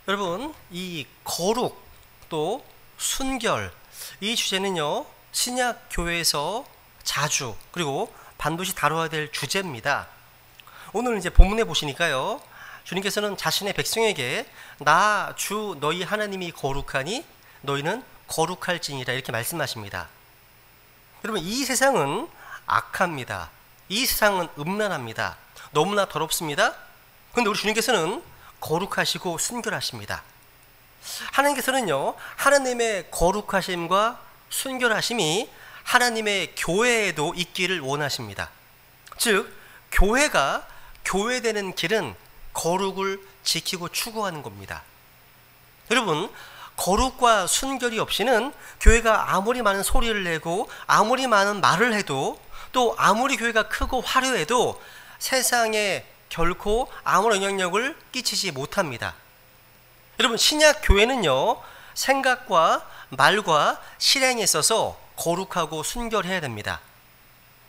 여러분, 이 거룩 또 순결, 이 주제는요 신약 교회에서 자주 그리고 반드시 다뤄야 될 주제입니다. 오늘 이제 본문에 보시니까요, 주님께서는 자신의 백성에게 나 주 너희 하나님이 거룩하니 너희는 거룩할지니라 이렇게 말씀하십니다. 여러분, 이 세상은 악합니다. 이 세상은 음란합니다. 너무나 더럽습니다. 그런데 우리 주님께서는 거룩하시고 순결하십니다. 하나님께서는요, 하나님의 거룩하심과 순결하심이 하나님의 교회에도 있기를 원하십니다. 즉, 교회가 교회되는 길은 거룩을 지키고 추구하는 겁니다. 여러분, 거룩과 순결이 없이는 교회가 아무리 많은 소리를 내고 아무리 많은 말을 해도 또 아무리 교회가 크고 화려해도 세상에 결코 아무런 영향력을 끼치지 못합니다. 여러분, 신약 교회는요 생각과 말과 실행에 있어서 거룩하고 순결해야 됩니다.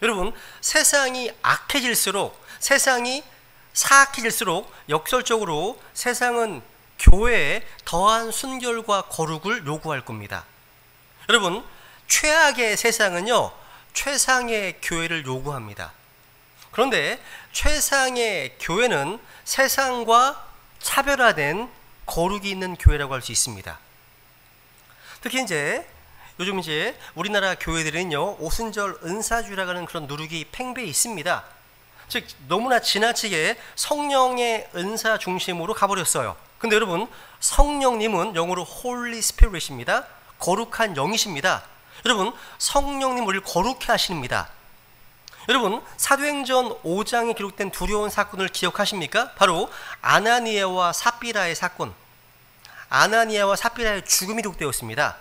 여러분, 세상이 악해질수록, 세상이 사악해질수록 역설적으로 세상은 교회에 더한 순결과 거룩을 요구할 겁니다. 여러분, 최악의 세상은요 최상의 교회를 요구합니다. 그런데 최상의 교회는 세상과 차별화된 거룩이 있는 교회라고 할 수 있습니다. 특히 요즘 우리나라 교회들은요 오순절 은사주의라고 하는 그런 누룩이 팽배해 있습니다. 즉, 너무나 지나치게 성령의 은사 중심으로 가버렸어요. 근데 여러분, 성령님은 영어로 Holy Spirit입니다. 거룩한 영이십니다. 여러분, 성령님 우리를 거룩해 하십니다. 여러분, 사도행전 5장에 기록된 두려운 사건을 기억하십니까? 바로 아나니아와 삽비라의 사건, 아나니아와 삽비라의 죽음이 기록되어 있습니다.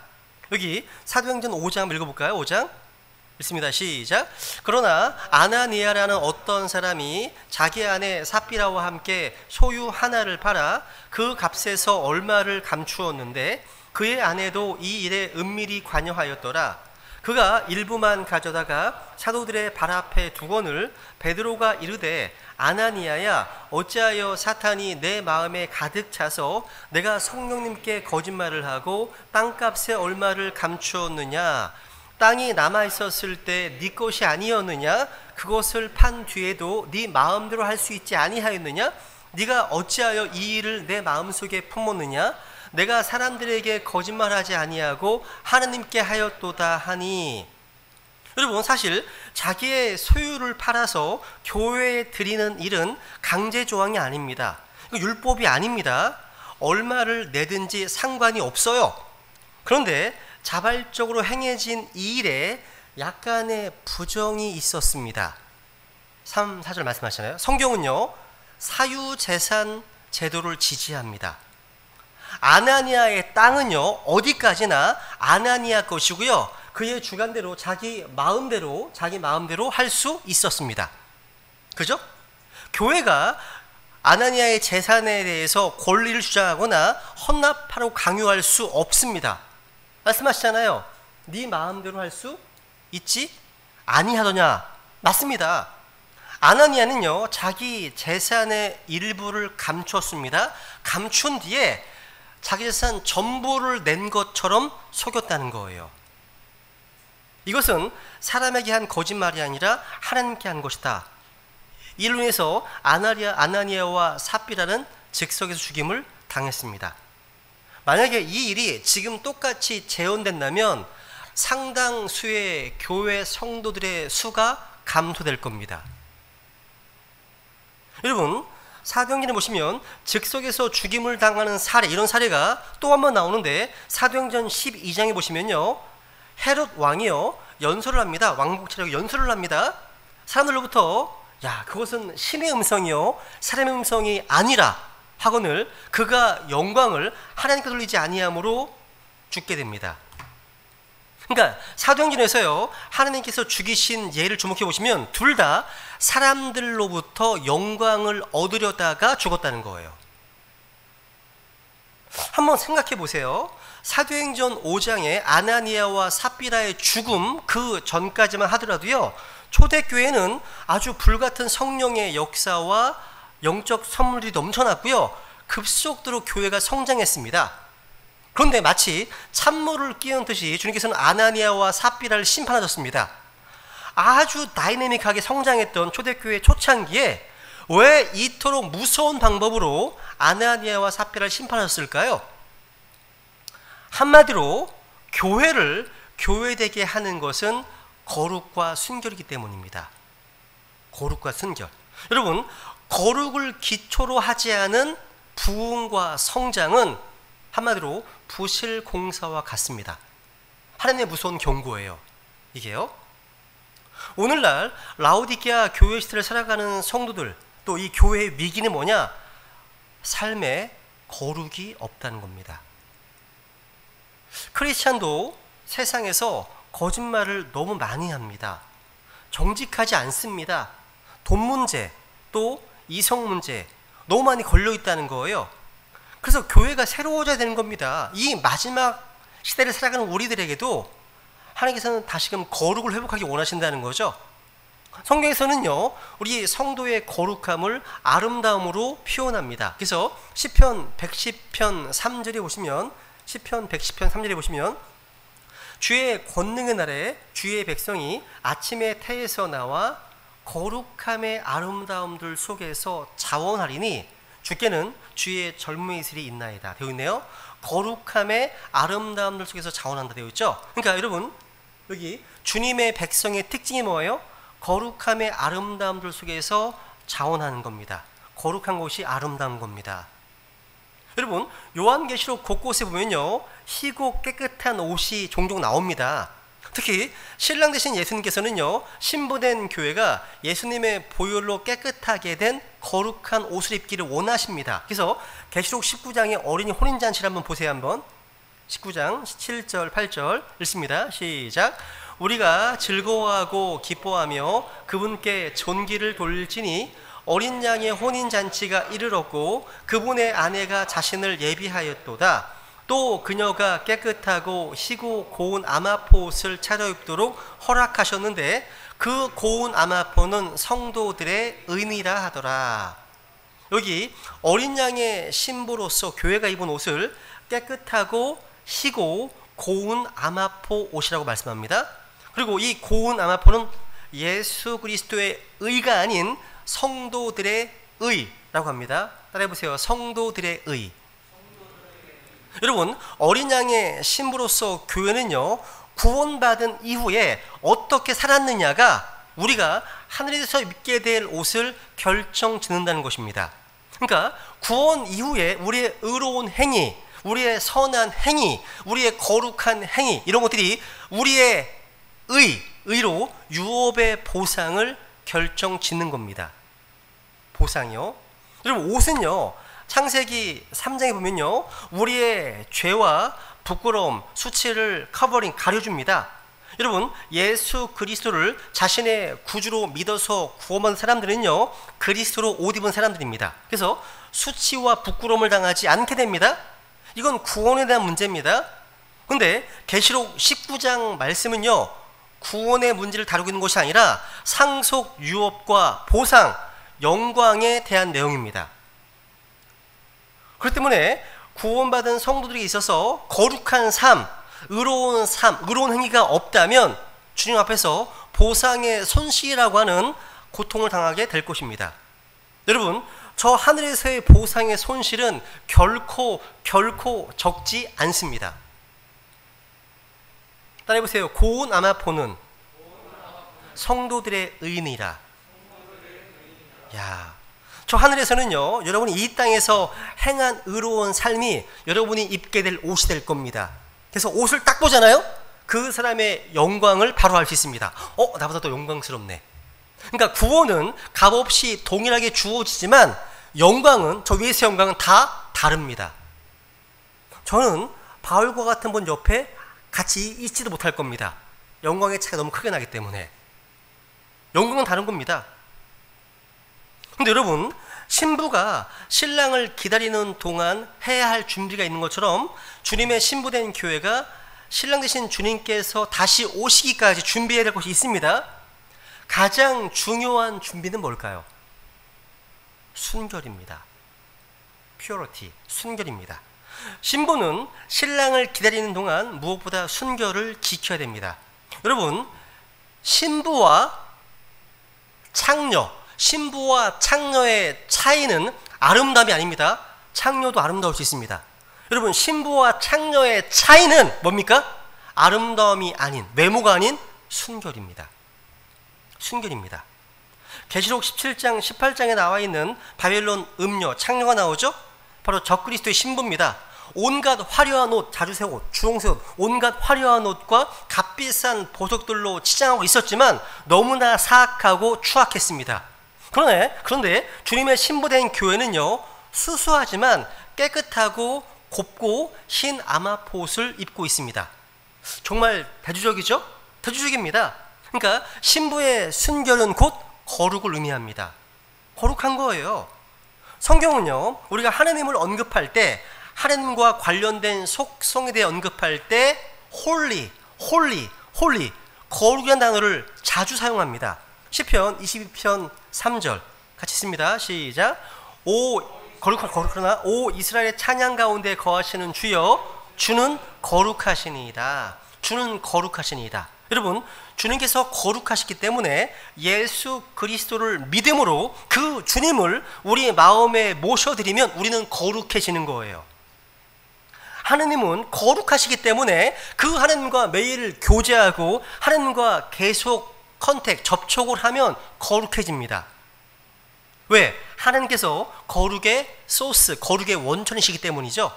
여기 사도행전 5장 한번 읽어볼까요? 5장 읽습니다. 시작. 그러나 아나니아라는 어떤 사람이 자기 아내 삽비라와 함께 소유 하나를 팔아 그 값에서 얼마를 감추었는데 그의 아내도 이 일에 은밀히 관여하였더라. 그가 일부만 가져다가 사도들의 발 앞에 두거늘 베드로가 이르되 아나니아야, 어찌하여 사탄이 내 마음에 가득 차서 내가 성령님께 거짓말을 하고 땅값에 얼마를 감추었느냐? 땅이 남아있었을 때 네 것이 아니었느냐? 그것을 판 뒤에도 네 마음대로 할 수 있지 아니하였느냐? 네가 어찌하여 이 일을 내 마음속에 품었느냐? 내가 사람들에게 거짓말하지 아니하고 하나님께 하였도다 하니. 여러분, 사실 자기의 소유를 팔아서 교회에 드리는 일은 강제 조항이 아닙니다. 율법이 아닙니다. 얼마를 내든지 상관이 없어요. 그런데 자발적으로 행해진 이 일에 약간의 부정이 있었습니다. 3, 4절 말씀하시나요? 성경은요 사유재산 제도를 지지합니다. 아나니아의 땅은요 어디까지나 아나니아 것이고요, 그의 주관대로 자기 마음대로 할 수 있었습니다. 그죠? 교회가 아나니아의 재산에 대해서 권리를 주장하거나 헌납하라고 강요할 수 없습니다. 말씀하시잖아요. 네 마음대로 할 수 있지 아니하더냐. 맞습니다. 아나니아는요 자기 재산의 일부를 감췄습니다. 감춘 뒤에 자기 재산 전부를 낸 것처럼 속였다는 거예요. 이것은 사람에게 한 거짓말이 아니라 하나님께 한 것이다. 이로 인해서 아나니아와 삽비라는 즉석에서 죽임을 당했습니다. 만약에 이 일이 지금 똑같이 재현된다면 상당수의 교회 성도들의 수가 감소될 겁니다. 여러분, 사도행전에 보시면 즉석에서 죽임을 당하는 사례, 이런 사례가 또 한 번 나오는데 사도행전 12장에 보시면요, 헤롯 왕이요 연설을 합니다. 왕복 차려고 연설을 합니다. 사람들로부터 야, 그것은 신의 음성이요 사람의 음성이 아니라 하거늘 그가 영광을 하나님께 돌리지 아니함으로 죽게 됩니다. 그러니까 사도행전에서요 하나님께서 죽이신 예를 주목해 보시면 둘 다 사람들로부터 영광을 얻으려다가 죽었다는 거예요. 한번 생각해 보세요. 사도행전 5장의 아나니아와 삽비라의 죽음 그 전까지만 하더라도요 초대교회는 아주 불같은 성령의 역사와 영적 선물들이 넘쳐났고요, 급속도로 교회가 성장했습니다. 그런데 마치 찬물을 끼얹은 듯이 주님께서는 아나니아와 삽비라를 심판하셨습니다. 아주 다이내믹하게 성장했던 초대교회 초창기에 왜 이토록 무서운 방법으로 아나니아와 삽비라를 심판하셨을까요? 한마디로 교회를 교회되게 하는 것은 거룩과 순결이기 때문입니다. 거룩과 순결. 여러분, 거룩을 기초로 하지 않은 부흥과 성장은 한마디로 부실 공사와 같습니다. 하나님의 무서운 경고예요. 이게요. 오늘날 라오디게아 교회 시대를 살아가는 성도들, 또 이 교회의 위기는 뭐냐? 삶에 거룩이 없다는 겁니다. 크리스찬도 세상에서 거짓말을 너무 많이 합니다. 정직하지 않습니다. 돈 문제, 또 이성 문제 너무 많이 걸려 있다는 거예요. 그래서 교회가 새로워져야 되는 겁니다. 이 마지막 시대를 살아가는 우리들에게도 하나님께서는 다시금 거룩을 회복하기 원하신다는 거죠. 성경에서는요, 우리 성도의 거룩함을 아름다움으로 표현합니다. 그래서 시편 110편 3절에 보시면, 시편 110편 3절에 보시면, 주의 권능의 날에 주의 백성이 아침의 태에서 나와 거룩함의 아름다움들 속에서 자원하리니 주께는 주의 젊은 이슬이 있나이다 되어 있네요. 거룩함의 아름다움들 속에서 자원한다 되어 있죠. 그러니까 여러분, 여기 주님의 백성의 특징이 뭐예요? 거룩함의 아름다움들 속에서 자원하는 겁니다. 거룩한 곳이 아름다운 겁니다. 여러분, 요한계시록 곳곳에 보면요, 희고 깨끗한 옷이 종종 나옵니다. 특히 신랑 되신 예수님께서는요, 신부된 교회가 예수님의 보혈로 깨끗하게 된 거룩한 옷을 입기를 원하십니다. 그래서 계시록 19장의 어린이 혼인잔치를 한번 보세요. 한번 19장 7절 8절 읽습니다. 시작. 우리가 즐거워하고 기뻐하며 그분께 존귀를 돌지니 어린 양의 혼인잔치가 이르렀고 그분의 아내가 자신을 예비하였도다. 또 그녀가 깨끗하고 희고 고운 아마포옷을 차려입도록 허락하셨는데 그 고운 아마포는 성도들의 의미라 하더라. 여기 어린 양의 신부로서 교회가 입은 옷을 깨끗하고 희고 고운 아마포 옷이라고 말씀합니다. 그리고 이 고운 아마포는 예수 그리스도의 의가 아닌 성도들의 의라고 합니다. 따라해보세요. 성도들의 의. 여러분, 어린 양의 신부로서 교회는요, 구원받은 이후에 어떻게 살았느냐가 우리가 하늘에서 입게 될 옷을 결정 짓는다는 것입니다. 그러니까 구원 이후에 우리의 의로운 행위, 우리의 선한 행위, 우리의 거룩한 행위, 이런 것들이 우리의 의로 유업의 보상을 결정 짓는 겁니다. 보상이요. 여러분, 옷은요, 창세기 3장에 보면요, 우리의 죄와 부끄러움, 수치를 커버링, 가려줍니다. 여러분, 예수 그리스도를 자신의 구주로 믿어서 구원받은 사람들은요, 그리스도로 옷 입은 사람들입니다. 그래서 수치와 부끄러움을 당하지 않게 됩니다. 이건 구원에 대한 문제입니다. 그런데 계시록 19장 말씀은요, 구원의 문제를 다루고 있는 것이 아니라 상속, 유업과 보상, 영광에 대한 내용입니다. 그렇기 때문에 구원받은 성도들에게 있어서 거룩한 삶, 의로운 행위가 없다면 주님 앞에서 보상의 손실이라고 하는 고통을 당하게 될 것입니다. 여러분, 저 하늘에서의 보상의 손실은 결코 적지 않습니다. 따라해보세요. 고운 아마포는 성도들의 의인이라. 야, 저 하늘에서는요, 여러분이 이 땅에서 행한 의로운 삶이 여러분이 입게 될 옷이 될 겁니다. 그래서 옷을 딱 보잖아요? 그 사람의 영광을 바로 알 수 있습니다. 나보다 더 영광스럽네. 그러니까 구원은 값없이 동일하게 주어지지만 영광은, 저 위에서의 영광은 다 다릅니다. 저는 바울과 같은 분 옆에 같이 있지도 못할 겁니다. 영광의 차이가 너무 크게 나기 때문에. 영광은 다른 겁니다. 근데 여러분, 신부가 신랑을 기다리는 동안 해야 할 준비가 있는 것처럼 주님의 신부된 교회가 신랑 되신 주님께서 다시 오시기까지 준비해야 될 것이 있습니다. 가장 중요한 준비는 뭘까요? 순결입니다. purity, 순결입니다. 신부는 신랑을 기다리는 동안 무엇보다 순결을 지켜야 됩니다. 여러분, 신부와 창녀의 차이는 아름다움이 아닙니다. 창녀도 아름다울 수 있습니다. 여러분, 신부와 창녀의 차이는 뭡니까? 아름다움이 아닌, 외모가 아닌 순결입니다. 순결입니다. 계시록 17장, 18장에 나와 있는 바벨론 음녀, 창녀가 나오죠? 바로 적그리스도의 신부입니다. 온갖 화려한 옷, 자주색 옷, 주홍색 옷, 온갖 화려한 옷과 값비싼 보석들로 치장하고 있었지만 너무나 사악하고 추악했습니다. 그런데 주님의 신부된 교회는요, 수수하지만 깨끗하고 곱고 흰 아마포옷을 입고 있습니다. 정말 대조적이죠? 대조적입니다. 그러니까 신부의 순결은 곧 거룩을 의미합니다. 거룩한 거예요. 성경은요, 우리가 하나님을 언급할 때, 하나님과 관련된 속성에 대해 언급할 때 holy, 거룩이라는 단어를 자주 사용합니다. 시편 22편 3절 같이 씁니다. 시작. 거룩하나 오 이스라엘의 찬양 가운데 거하시는 주여, 주는 거룩하시니이다. 주는 거룩하시니이다. 여러분, 주님께서 거룩하시기 때문에 예수 그리스도를 믿음으로 그 주님을 우리 마음에 모셔드리면 우리는 거룩해지는 거예요. 하나님은 거룩하시기 때문에 그 하나님과 매일 교제하고 하나님과 계속 접촉을 하면 거룩해집니다. 왜? 하나님께서 거룩의 소스, 거룩의 원천이시기 때문이죠.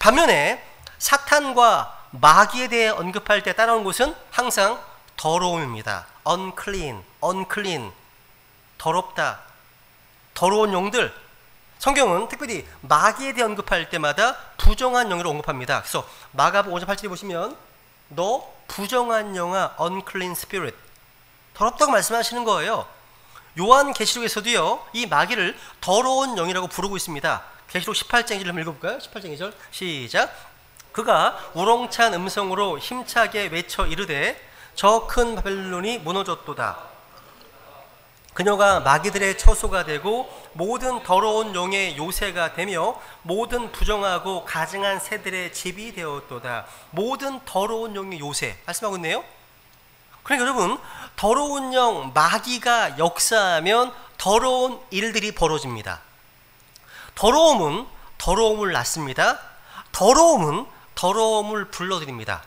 반면에 사탄과 마귀에 대해 언급할 때 따라온 것은 항상 더러움입니다. unclean, 더럽다, 더러운 영들. 성경은 특별히 마귀에 대해 언급할 때마다 부정한 영으로 언급합니다. 그래서 마가복음 5장 8절에 보시면 너 부정한 영아, unclean spirit, 더럽다고 말씀하시는 거예요. 요한계시록에서도요, 이 마귀를 더러운 영이라고 부르고 있습니다. 계시록 18장 2절 한번 읽어볼까요? 18장 2절 시작. 그가 우렁찬 음성으로 힘차게 외쳐 이르되 저 큰 바벨론이 무너졌도다. 그녀가 마귀들의 처소가 되고 모든 더러운 영의 요새가 되며 모든 부정하고 가증한 새들의 집이 되었도다. 모든 더러운 영의 요새 말씀하고 있네요. 그러니까 여러분, 더러운 영, 마귀가 역사하면 더러운 일들이 벌어집니다. 더러움은 더러움을 낳습니다. 더러움은 더러움을 불러들입니다.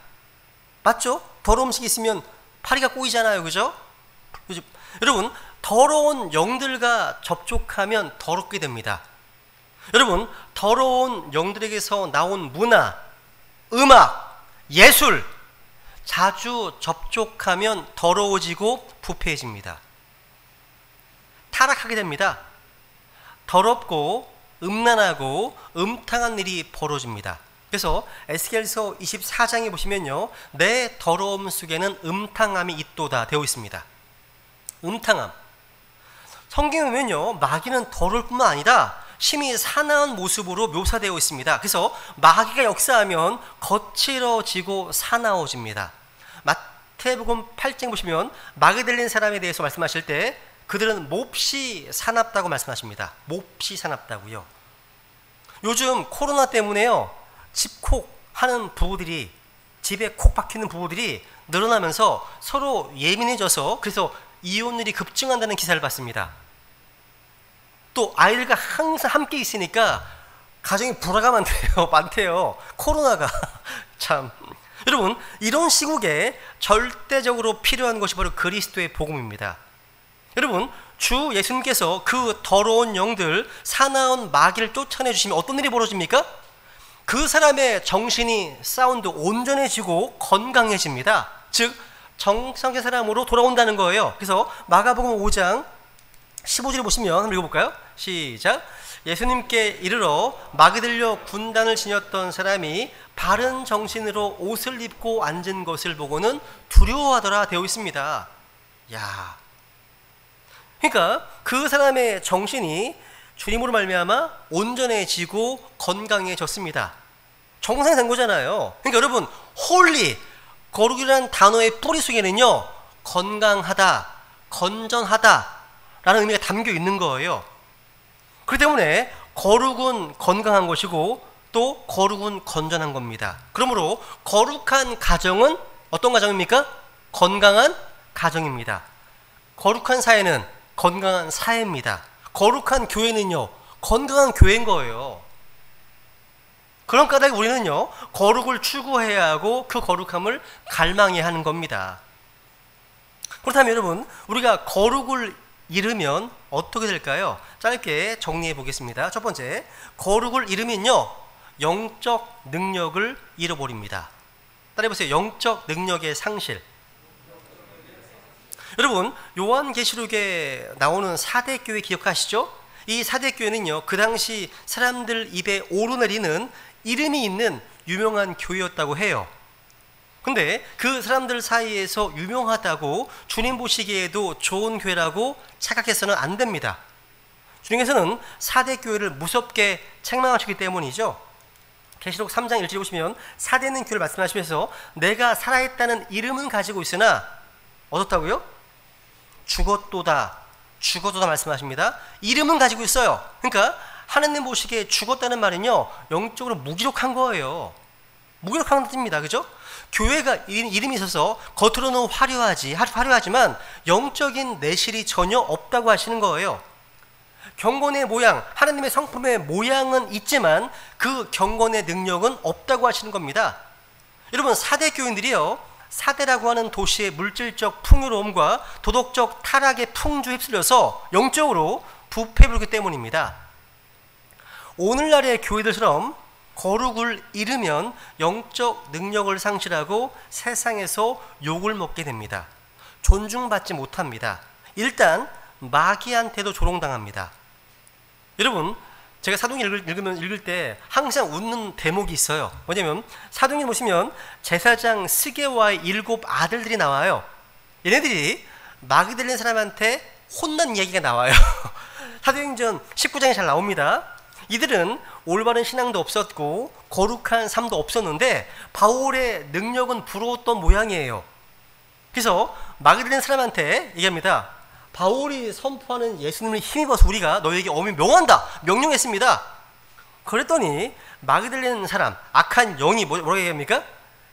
맞죠? 더러움식이 있으면 파리가 꼬이잖아요. 그죠? 여러분, 더러운 영들과 접촉하면 더럽게 됩니다. 여러분, 더러운 영들에게서 나온 문화, 음악, 예술 자주 접촉하면 더러워지고 부패해집니다. 타락하게 됩니다. 더럽고 음란하고 음탕한 일이 벌어집니다. 그래서 에스겔서 24장에 보시면요, 내 더러움 속에는 음탕함이 있도다 되어 있습니다. 음탕함. 성경에 보면요, 마귀는 더러울 뿐만 아니라 심히 사나운 모습으로 묘사되어 있습니다. 그래서 마귀가 역사하면 거칠어지고 사나워집니다. 마태복음 8장 보시면 마귀 들린 사람에 대해서 말씀하실 때 그들은 몹시 사납다고 말씀하십니다. 몹시 사납다고요. 요즘 코로나 때문에요, 집콕 하는 부부들이, 집에 콕 박히는 부부들이 늘어나면서 서로 예민해져서 그래서 이혼율이 급증한다는 기사를 봤습니다. 또 아이들과 항상 함께 있으니까 가정이 불화가 많대요. 코로나가 참. 여러분, 이런 시국에 절대적으로 필요한 것이 바로 그리스도의 복음입니다. 여러분, 주 예수님께서 그 더러운 영들, 사나운 마귀를 쫓아내주시면 어떤 일이 벌어집니까? 그 사람의 정신이 사운드 온전해지고 건강해집니다. 즉 정상의 사람으로 돌아온다는 거예요. 그래서 마가복음 5장 15절을 보시면 한번 읽어볼까요? 시작. 예수님께 이르러 마귀 들려 군단을 지녔던 사람이 바른 정신으로 옷을 입고 앉은 것을 보고는 두려워하더라 되어 있습니다. 야, 그러니까 그 사람의 정신이 주님으로 말미암아 온전해지고 건강해졌습니다. 정상된 거잖아요. 그러니까 여러분, 홀리, 거룩이라는 단어의 뿌리 속에는요, 건강하다, 건전하다 라는 의미가 담겨 있는 거예요. 그렇기 때문에 거룩은 건강한 것이고 또 거룩은 건전한 겁니다. 그러므로 거룩한 가정은 어떤 가정입니까? 건강한 가정입니다. 거룩한 사회는 건강한 사회입니다. 거룩한 교회는요, 건강한 교회인 거예요. 그런 까닭에 우리는요, 거룩을 추구해야 하고 그 거룩함을 갈망해야 하는 겁니다. 그렇다면 여러분, 우리가 거룩을 잃으면 어떻게 될까요? 짧게 정리해 보겠습니다. 첫 번째, 거룩을 잃으면요, 영적 능력을 잃어버립니다. 따라해보세요. 영적 능력의 상실. 여러분, 요한계시록에 나오는 4대 교회 기억하시죠? 이 4대 교회는요, 그 당시 사람들 입에 오르내리는 이름이 있는 유명한 교회였다고 해요. 근데 그 사람들 사이에서 유명하다고 주님 보시기에도 좋은 교회라고 착각해서는 안 됩니다. 주님께서는 4대 교회를 무섭게 책망하셨기 때문이죠. 계시록 3장 1절에 보시면 4대 있는 교회를 말씀하시면서 내가 살아있다는 이름은 가지고 있으나 어떻다고요? 죽었도다 말씀하십니다. 이름은 가지고 있어요. 그러니까 하나님 보시기에 죽었다는 말은요, 영적으로 무기력한 거예요. 무기력한 뜻입니다. 그죠? 교회가 이름이 있어서 겉으로는 화려하지만 영적인 내실이 전혀 없다고 하시는 거예요. 경건의 모양, 하나님의 성품의 모양은 있지만 그 경건의 능력은 없다고 하시는 겁니다. 여러분, 4대 교인들이요, 사대라고 하는 도시의 물질적 풍요로움과 도덕적 타락의 풍조에 휩쓸려서 영적으로 부패부르기 때문입니다. 오늘날의 교회들처럼 거룩을 잃으면 영적 능력을 상실하고 세상에서 욕을 먹게 됩니다. 존중받지 못합니다. 일단 마귀한테도 조롱당합니다. 여러분, 제가 사도행전 읽을 때 항상 웃는 대목이 있어요. 뭐냐면 사도행전 보시면 제사장 스게와의 7 아들들이 나와요. 얘네들이 마귀 들린 사람한테 혼난 이야기가 나와요. 사도행전 19장에 잘 나옵니다. 이들은 올바른 신앙도 없었고 거룩한 삶도 없었는데 바울의 능력은 부러웠던 모양이에요. 그래서 마귀 들린 사람한테 얘기합니다. 바울이 선포하는 예수님을 힘입어서 우리가 너에게 엄히 명한다, 명령했습니다. 그랬더니 마귀 들리는 사람, 악한 영이 뭐라고 얘기합니까?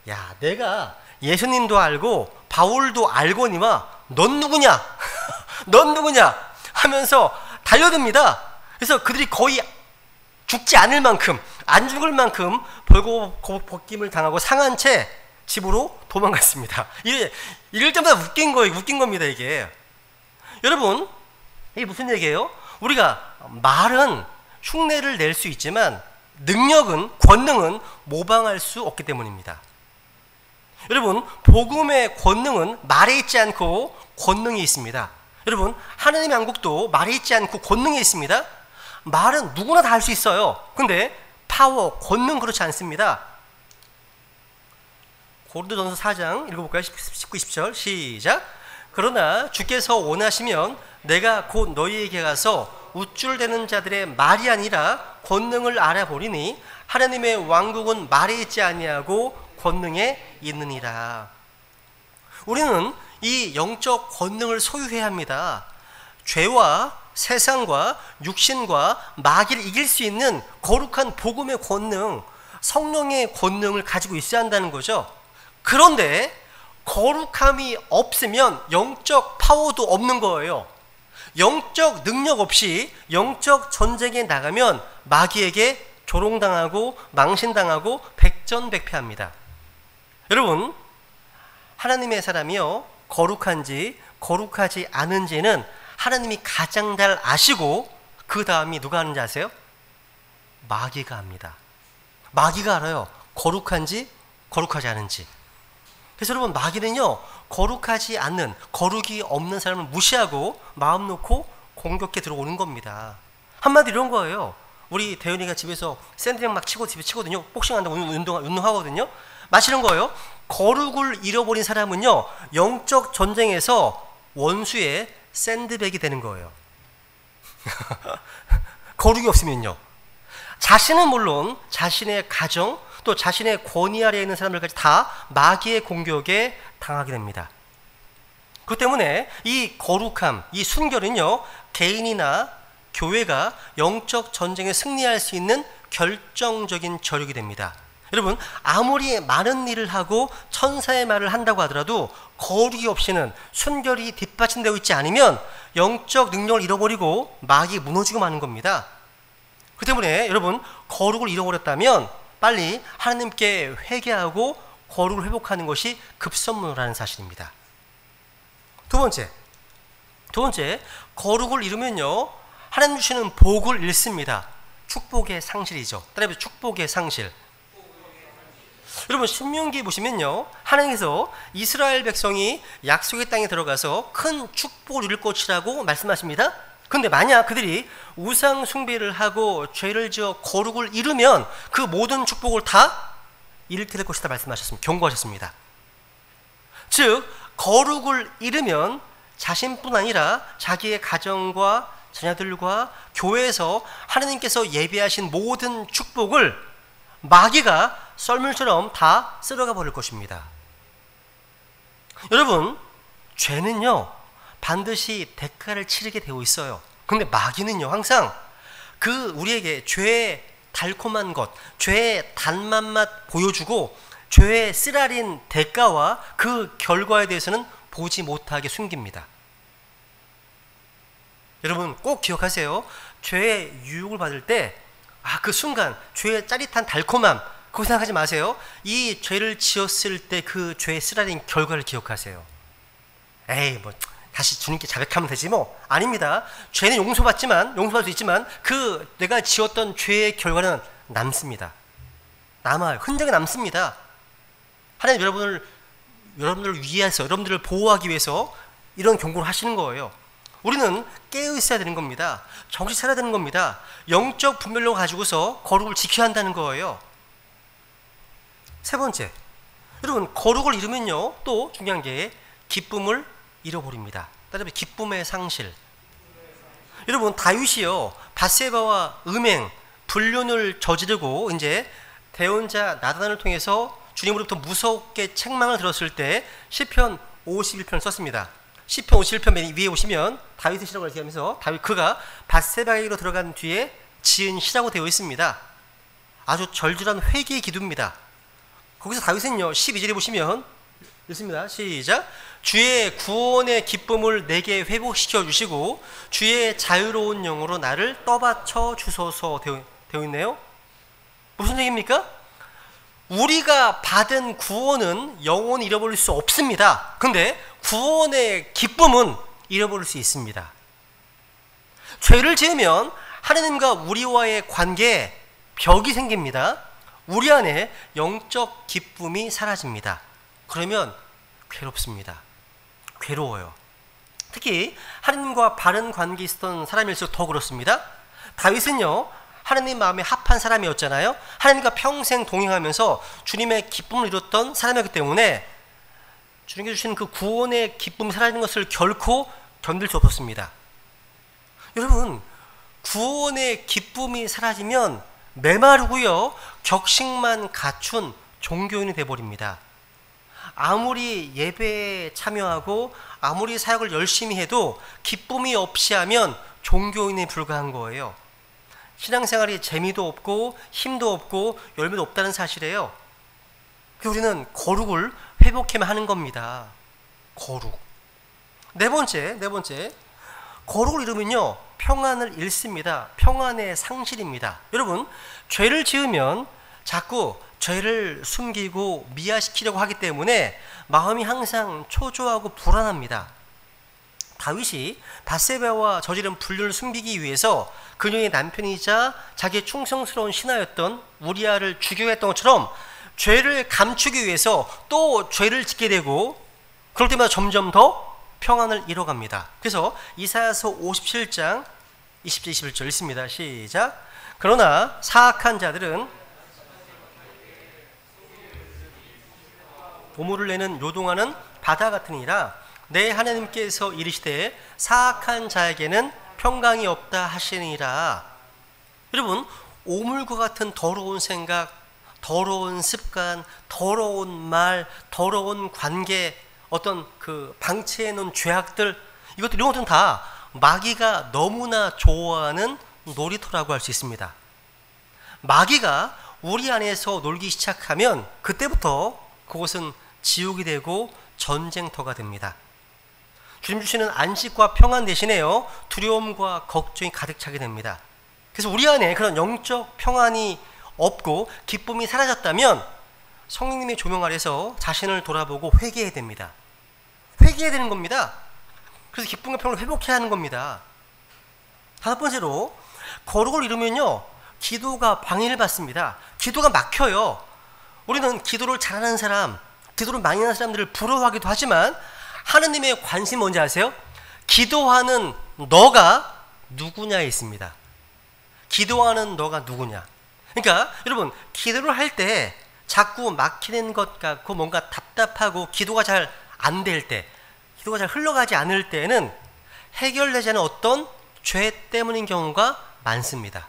야, 내가 예수님도 알고 바울도 알거니와 넌 누구냐? 넌 누구냐? 하면서 달려듭니다. 그래서 그들이 거의 죽지 않을 만큼, 안 죽을 만큼 벌거벗김을 당하고 상한 채 집으로 도망갔습니다. 이럴 때마다 웃긴 겁니다, 이게. 여러분, 이게 무슨 얘기예요? 우리가 말은 흉내를 낼 수 있지만 능력은, 권능은 모방할 수 없기 때문입니다. 여러분, 복음의 권능은 말에 있지 않고 권능이 있습니다. 여러분, 하나님의 왕국도 말에 있지 않고 권능이 있습니다. 말은 누구나 다 할 수 있어요. 근데 파워, 권능 그렇지 않습니다. 고린도전서 4장 읽어볼까요? 19, 20절 시작. 그러나 주께서 원하시면 내가 곧 너희에게 가서 우쭐대는 자들의 말이 아니라 권능을 알아보리니 하나님의 왕국은 말에 있지 아니하고 권능에 있느니라. 우리는 이 영적 권능을 소유해야 합니다. 죄와 세상과 육신과 마귀를 이길 수 있는 거룩한 복음의 권능, 성령의 권능을 가지고 있어야 한다는 거죠. 그런데 거룩함이 없으면 영적 파워도 없는 거예요. 영적 능력 없이 영적 전쟁에 나가면 마귀에게 조롱당하고 망신당하고 백전백패합니다. 여러분, 하나님의 사람이요, 거룩한지 거룩하지 않은지는 하나님이 가장 잘 아시고 그 다음이 누가 하는지 아세요? 마귀가 합니다. 마귀가 알아요. 거룩한지 거룩하지 않은지. 그래서 여러분, 마귀는요, 거룩하지 않는, 거룩이 없는 사람을 무시하고 마음 놓고 공격해 들어오는 겁니다. 한마디로 이런 거예요. 우리 대현이가 집에서 샌드백 막 집에 치거든요. 복싱한다고 운동하거든요. 마시는 거예요. 거룩을 잃어버린 사람은요, 영적 전쟁에서 원수의 샌드백이 되는 거예요. 거룩이 없으면요. 자신은 물론 자신의 가정, 또 자신의 권위 아래에 있는 사람들까지 다 마귀의 공격에 당하게 됩니다. 그렇기 때문에 이 거룩함, 이 순결은요, 개인이나 교회가 영적 전쟁에 승리할 수 있는 결정적인 저력이 됩니다. 여러분, 아무리 많은 일을 하고 천사의 말을 한다고 하더라도 거룩이 없이는, 순결이 뒷받침되어 있지 않으면 영적 능력을 잃어버리고 막이 무너지고 마는 겁니다. 그 때문에 여러분, 거룩을 잃어버렸다면 빨리 하나님께 회개하고 거룩을 회복하는 것이 급선무라는 사실입니다. 두 번째, 거룩을 잃으면요, 하나님 주시는 복을 잃습니다. 축복의 상실이죠. 따라해보세요. 축복의 상실. 여러분, 신명기에 보시면요, 하나님께서 이스라엘 백성이 약속의 땅에 들어가서 큰 축복을 누릴 것이라고 말씀하십니다. 근데 만약 그들이 우상 숭배를 하고 죄를 지어 거룩을 잃으면 그 모든 축복을 다 잃게 될 것이다 말씀하셨습니다. 경고하셨습니다. 즉, 거룩을 잃으면 자신뿐 아니라 자기의 가정과 자녀들과 교회에서 하나님께서 예비하신 모든 축복을 마귀가 썰물처럼 다 쓸어가 버릴 것입니다. 여러분, 죄는요 반드시 대가를 치르게 되어 있어요. 그런데 마귀는요 항상 그 우리에게 죄의 달콤한 것, 죄의 단맛 맛 보여주고 죄의 쓰라린 대가와 그 결과에 대해서는 보지 못하게 숨깁니다. 여러분 꼭 기억하세요. 죄의 유혹을 받을 때 그 순간 죄의 짜릿한 달콤함 그거 생각하지 마세요. 이 죄를 지었을 때 그 죄의 쓰라린 결과를 기억하세요. 에이 뭐 다시 주님께 자백하면 되지 뭐. 아닙니다. 죄는 용서받을 수 있지만 그 내가 지었던 죄의 결과는 남습니다. 남아요. 흔적이 남습니다. 하나님 여러분들을 위해서, 여러분들을 보호하기 위해서 이런 경고를 하시는 거예요. 우리는 깨어 있어야 되는 겁니다. 정신 차려야 되는 겁니다. 영적 분별력을 가지고서 거룩을 지켜야 한다는 거예요. 세 번째, 여러분 거룩을 잃으면요 또 중요한 게 기쁨을 잃어버립니다. 따라서 기쁨의 상실. 여러분 다윗이요 밧세바와 음행, 불륜을 저지르고 이제 대언자 나단을 통해서 주님으로부터 무섭게 책망을 들었을 때 시편 51편을 썼습니다. 시편 51편 맨 위에 보시면 다윗의 시라고 이렇게 하면서 그가 밧세바에게로 들어간 뒤에 지은 시라고 되어 있습니다. 아주 절절한 회개의 기도입니다. 거기서 다윗은요 12절에 보시면 읽습니다. 시작. 주의 구원의 기쁨을 내게 회복시켜 주시고 주의 자유로운 영으로 나를 떠받쳐 주소서 되어 있네요. 무슨 얘기입니까? 우리가 받은 구원은 영원히 잃어버릴 수 없습니다. 근데 구원의 기쁨은 잃어버릴 수 있습니다. 죄를 지으면 하나님과 우리와의 관계에 벽이 생깁니다. 우리 안에 영적 기쁨이 사라집니다. 그러면 괴롭습니다. 괴로워요. 특히 하나님과 바른 관계에 있었던 사람일수록 더 그렇습니다. 다윗은요 하나님 마음에 합한 사람이었잖아요. 하나님과 평생 동행하면서 주님의 기쁨을 이뤘던 사람이었기 때문에 주님께서 주신 그 구원의 기쁨이 사라지는 것을 결코 견딜 수 없었습니다. 여러분 구원의 기쁨이 사라지면 메마르고요 격식만 갖춘 종교인이 되어버립니다. 아무리 예배에 참여하고 아무리 사역을 열심히 해도 기쁨이 없이 하면 종교인에 불과한 거예요. 신앙생활이 재미도 없고 힘도 없고 열매도 없다는 사실이에요. 우리는 거룩을 회복해야 하는 겁니다. 거룩. 네 번째, 거룩을 잃으면요 평안을 잃습니다. 평안의 상실입니다. 여러분 죄를 지으면 자꾸 죄를 숨기고 미화시키려고 하기 때문에 마음이 항상 초조하고 불안합니다. 다윗이 밧세바와 저지른 불륜을 숨기기 위해서 그녀의 남편이자 자기의 충성스러운 신하였던 우리아를 죽여야 했던 것처럼 죄를 감추기 위해서 또 죄를 짓게 되고 그럴 때마다 점점 더 평안을 잃어갑니다. 그래서 이사야서 57장 20절 21절 읽습니다. 시작. 그러나 사악한 자들은 보물을 내는 요동하는 바다 같으니라. 내 하나님께서 이르시되 사악한 자에게는 평강이 없다 하시니라. 여러분 오물과 같은 더러운 생각, 더러운 습관, 더러운 말, 더러운 관계, 어떤 그 방치해 놓은 죄악들, 이런 것들은 다 마귀가 너무나 좋아하는 놀이터라고 할 수 있습니다. 마귀가 우리 안에서 놀기 시작하면 그때부터 그곳은 지옥이 되고 전쟁터가 됩니다. 주님 주시는 안식과 평안 대신에요, 두려움과 걱정이 가득 차게 됩니다. 그래서 우리 안에 그런 영적 평안이 없고 기쁨이 사라졌다면 성령님의 조명 아래서 자신을 돌아보고 회개해야 됩니다. 회개해야 되는 겁니다. 그래서 기쁨과 평안을 회복해야 하는 겁니다. 다섯 번째로, 거룩을 이루면요, 기도가 방해를 받습니다. 기도가 막혀요. 우리는 기도를 잘하는 사람, 기도를 많이 하는 사람들을 부러워하기도 하지만 하느님의 관심이 뭔지 아세요? 기도하는 너가 누구냐에 있습니다. 기도하는 너가 누구냐. 그러니까 여러분, 기도를 할 때 자꾸 막히는 것 같고 뭔가 답답하고 기도가 잘 안 될 때, 기도가 잘 흘러가지 않을 때는 해결되지 않은 어떤 죄 때문인 경우가 많습니다.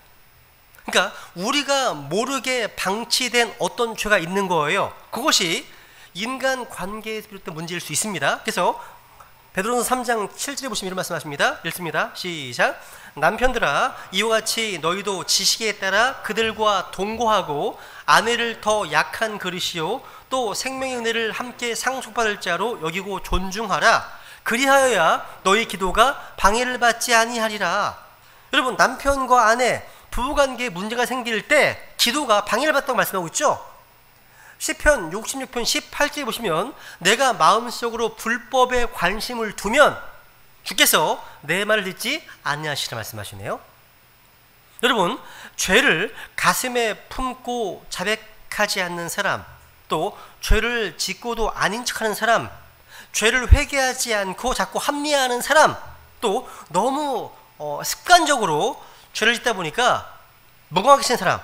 그러니까 우리가 모르게 방치된 어떤 죄가 있는 거예요. 그것이 인간 관계에서 비롯된 문제일 수 있습니다. 그래서 베드로전서 3장 7절에 보시면 이런 말씀하십니다. 읽습니다. 시작. 남편들아, 이와 같이 너희도 지식에 따라 그들과 동거하고 아내를 더 약한 그릇이요 또 생명의 은혜를 함께 상속받을 자로 여기고 존중하라. 그리하여야 너희 기도가 방해를 받지 아니하리라. 여러분, 남편과 아내, 부부관계에 문제가 생길 때 기도가 방해를 받다고 말씀하고 있죠. 시편 66편 18절에 보시면 내가 마음속으로 불법에 관심을 두면 주께서 내 말을 듣지 아니하시라 말씀하시네요. 여러분, 죄를 가슴에 품고 자백하지 않는 사람, 또 죄를 짓고도 아닌 척하는 사람, 죄를 회개하지 않고 자꾸 합리화하는 사람, 또 너무 습관적으로 죄를 짓다 보니까 멍하게 친 사람,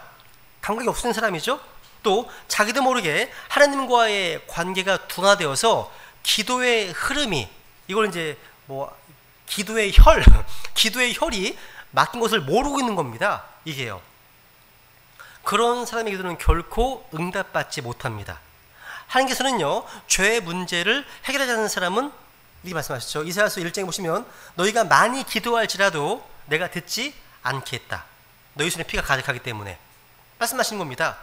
감각이 없는 사람이죠. 또 자기도 모르게 하나님과의 관계가 둔화되어서 기도의 흐름이, 이걸 이제 기도의 혈이 막힌 것을 모르고 있는 겁니다. 이게요. 그런 사람의 기도는 결코 응답받지 못합니다. 하나님께서는요, 죄의 문제를 해결하지 않는 사람은 이렇게 말씀하셨죠. 이사야서 1장에 보시면 너희가 많이 기도할지라도 내가 듣지 않겠다. 너희 손에 피가 가득하기 때문에 말씀하시는 겁니다.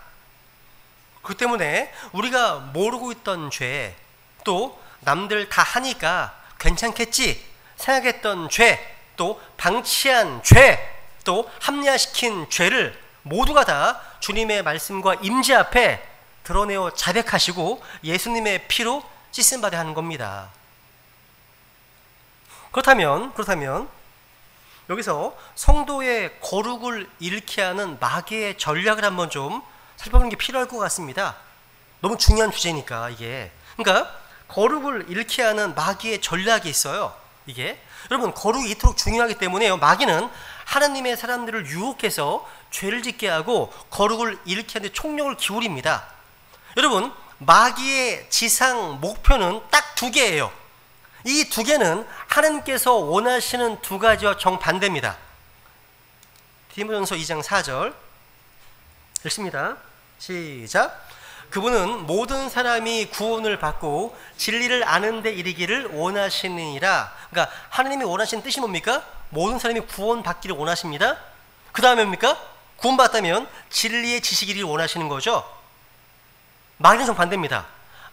그 때문에 우리가 모르고 있던 죄, 또 남들 다 하니까 괜찮겠지 생각했던 죄, 또 방치한 죄, 또 합리화시킨 죄를 모두가 다 주님의 말씀과 임재 앞에 드러내어 자백하시고 예수님의 피로 씻음 받아야 하는 겁니다. 그렇다면 여기서 성도의 거룩을 잃게 하는 마귀의 전략을 한번 좀 살펴보는 게 필요할 것 같습니다. 너무 중요한 주제니까 이게. 그러니까 거룩을 잃게 하는 마귀의 전략이 있어요. 이게 여러분, 거룩이 이토록 중요하기 때문에요, 마귀는 하나님의 사람들을 유혹해서 죄를 짓게 하고 거룩을 잃게 하는 데 총력을 기울입니다. 여러분, 마귀의 지상 목표는 딱 두 개예요. 이 두 개는 하나님께서 원하시는 두 가지와 정반대입니다. 디모데전서 2장 4절 읽습니다. 시작. 그분은 모든 사람이 구원을 받고 진리를 아는 데 이르기를 원하시느니라. 그러니까 하나님이 원하시는 뜻이 뭡니까? 모든 사람이 구원받기를 원하십니다. 그 다음에 뭡니까? 구원받았다면 진리의 지식이를 원하시는 거죠. 마귀는 정반대입니다.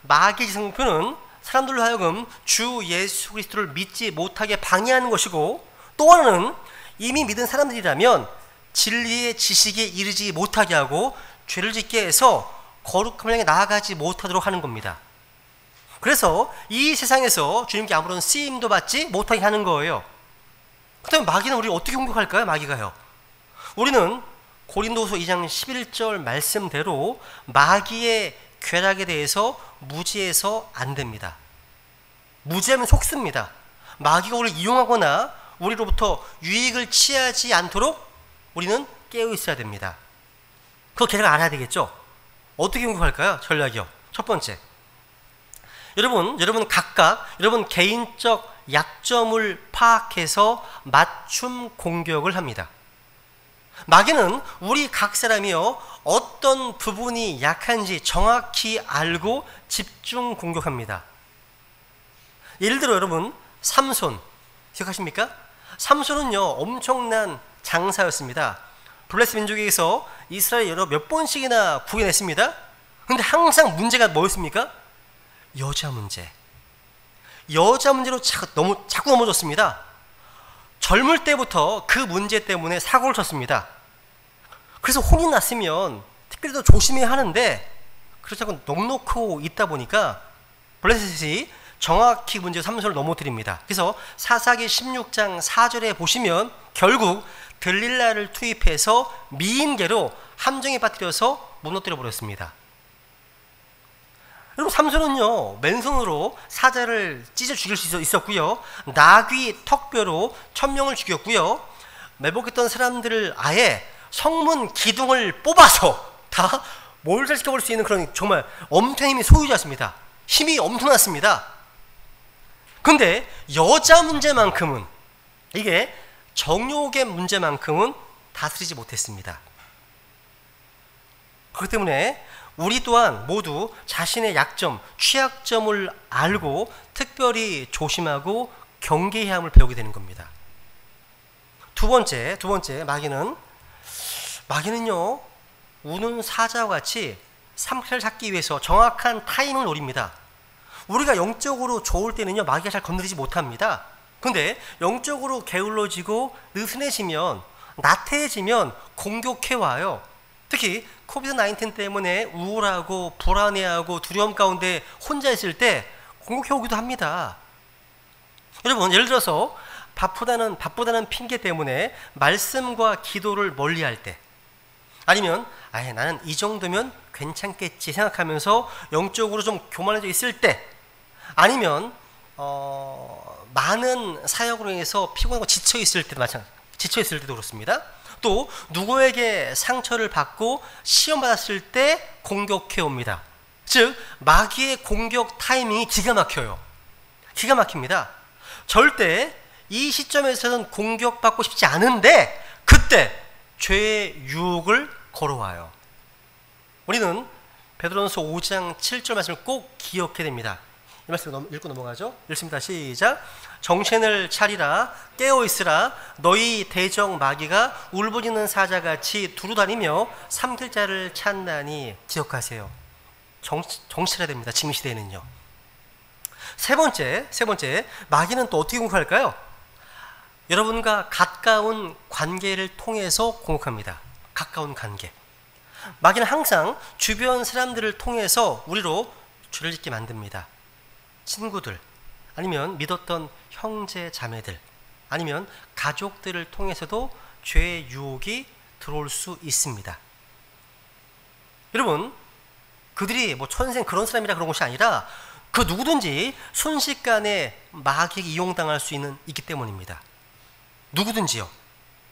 마귀의 지상 목표는 사람들로 하여금 주 예수 그리스도를 믿지 못하게 방해하는 것이고, 또 하나는 이미 믿은 사람들이라면 진리의 지식에 이르지 못하게 하고 죄를 짓게 해서 거룩함을 향해 나아가지 못하도록 하는 겁니다. 그래서 이 세상에서 주님께 아무런 쓰임도 받지 못하게 하는 거예요. 그렇다면 마귀는 우리를 어떻게 공격할까요? 마귀가요, 우리는 고린도후서 2장 11절 말씀대로 마귀의 궤락에 대해서 무지해서 안 됩니다. 무지하면 속습니다. 마귀가 우리를 이용하거나 우리로부터 유익을 취하지 않도록 우리는 깨어 있어야 됩니다. 그 계략을 알아야 되겠죠. 어떻게 공격할까요? 전략이요. 첫 번째, 여러분 각각 여러분 개인적 약점을 파악해서 맞춤 공격을 합니다. 마귀는 우리 각 사람이요, 어떤 부분이 약한지 정확히 알고 집중 공격합니다. 예를 들어 여러분, 삼손 기억하십니까? 삼손은요 엄청난 장사였습니다. 블레스 민족에게서 이스라엘 여러 몇 번씩이나 구해냈습니다. 근데 항상 문제가 뭐였습니까? 여자 문제. 여자 문제로 자꾸 넘어졌습니다. 젊을 때부터 그 문제 때문에 사고를 쳤습니다. 그래서 혼이 났으면 특별히 더 조심해야 하는데 그렇다고 넉넉하고 있다 보니까 블레셋이 정확히 문제 삼손을 넘어뜨립니다. 그래서 사사기 16장 4절에 보시면 결국 들릴라를 투입해서 미인계로 함정에 빠뜨려서 무너뜨려 버렸습니다. 여러분 삼손은요 맨손으로 사자를 찢어 죽일 수 있었고요, 나귀 턱뼈로 1000명을 죽였고요, 매복했던 사람들을 아예 성문 기둥을 뽑아서 다 몰살시켜볼 수 있는 그런 정말 엄청난 힘이 소유자였습니다. 힘이 엄청났습니다. 근데 여자 문제만큼은, 이게 정욕의 문제만큼은 다스리지 못했습니다. 그렇기 때문에 우리 또한 모두 자신의 약점, 취약점을 알고 특별히 조심하고 경계해야 함을 배우게 되는 겁니다. 두 번째 마귀는요 우는 사자와 같이 삼킬을 찾기 위해서 정확한 타이밍을 노립니다. 우리가 영적으로 좋을 때는요 마귀가 잘 건드리지 못합니다. 근데 영적으로 게을러지고 느슨해지면, 나태해지면 공격해와요. 특히 코비드-19 때문에 우울하고 불안해하고 두려움 가운데 혼자 있을 때 공격해오기도 합니다. 여러분 예를 들어서 바쁘다는 핑계 때문에 말씀과 기도를 멀리할 때, 아니면 나는 이 정도면 괜찮겠지 생각하면서 영적으로 좀 교만해져 있을 때, 아니면 많은 사역으로 인해서 피곤하고 지쳐 있을 때도 그렇습니다. 또 누구에게 상처를 받고 시험 받았을 때 공격해 옵니다. 즉 마귀의 공격 타이밍이 기가 막힙니다. 절대 이 시점에서는 공격받고 싶지 않은데 그때 죄의 유혹을 걸어와요. 우리는 베드로전서 5장 7절 말씀을 꼭 기억해야 됩니다. 이 말씀 읽고 넘어가죠. 읽습니다. 시작. 정신을 차리라, 깨어있으라. 너희 대적 마귀가 울부짖는 사자같이 두루다니며 삼킬 자를 찾나니. 기억하세요. 정신해야 됩니다. 지금 시대에는요. 세 번째, 마귀는 또 어떻게 공격할까요? 여러분과 가까운 관계를 통해서 공격합니다. 가까운 관계. 마귀는 항상 주변 사람들을 통해서 우리로 죄를 짓게 만듭니다. 친구들, 아니면 믿었던 형제 자매들, 아니면 가족들을 통해서도 죄의 유혹이 들어올 수 있습니다. 여러분, 그들이 천생 그런 사람이라 그런 것이 아니라 그 누구든지 순식간에 마귀에게 이용당할 수 있기 때문입니다. 누구든지요.